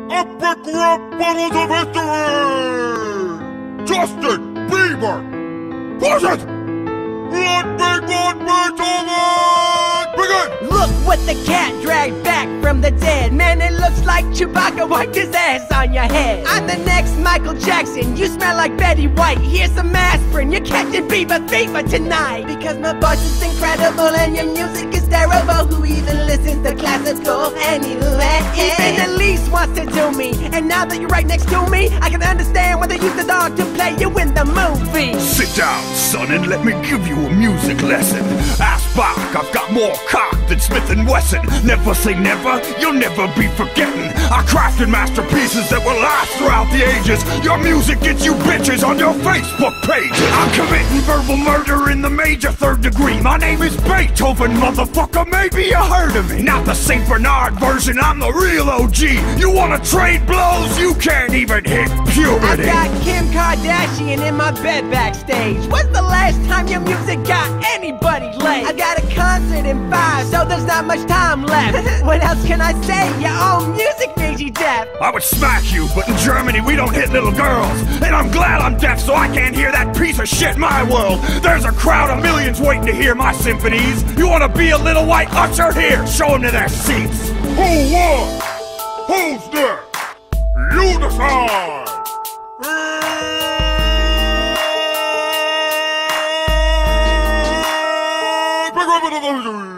Epic rap battles of history! Justin Bieber! Push it! Let me begin! Look what the cat dragged back from the dead. Man, it looks like Chewbacca wiped his ass on your head. I'm the next Michael Jackson, you smell like Betty White. Here's some aspirin, you're catching fever tonight. Because my voice is incredible and your music is terrible. Who even listens to classical anyway? Even Elise wants to do me, and now that you're right next to me, I can understand why they use the dog to play you in the movie. Sit down, son, and let me give you a music lesson. Ask Bach, I've got more cock than Smith & Wesson. Never say never, you'll never be forgetting. I crafted masterpieces that will last throughout the ages. Your music gets you bitches on your Facebook page. I'm committing verbal murder in the major third degree. My name is Beethoven, motherfucker, maybe you heard of me. Not the St. Bernard version, I'm the real OG. You wanna trade blows? You can't even hit puberty. I got Kim Kardashian in my bed backstage. When's the last time your music got anybody laid? I got a concert in 5, so there's not much time left. What else can I say? Your own music made you deaf. I would smack you, but in Germany we don't hit little girls. And I'm glad I'm deaf so I can't hear that piece of shit My World. There's a crowd of millions waiting to hear my symphonies. You wanna be a little white usher? Here, show them to their seats. Who won? Who's there? You decide! Big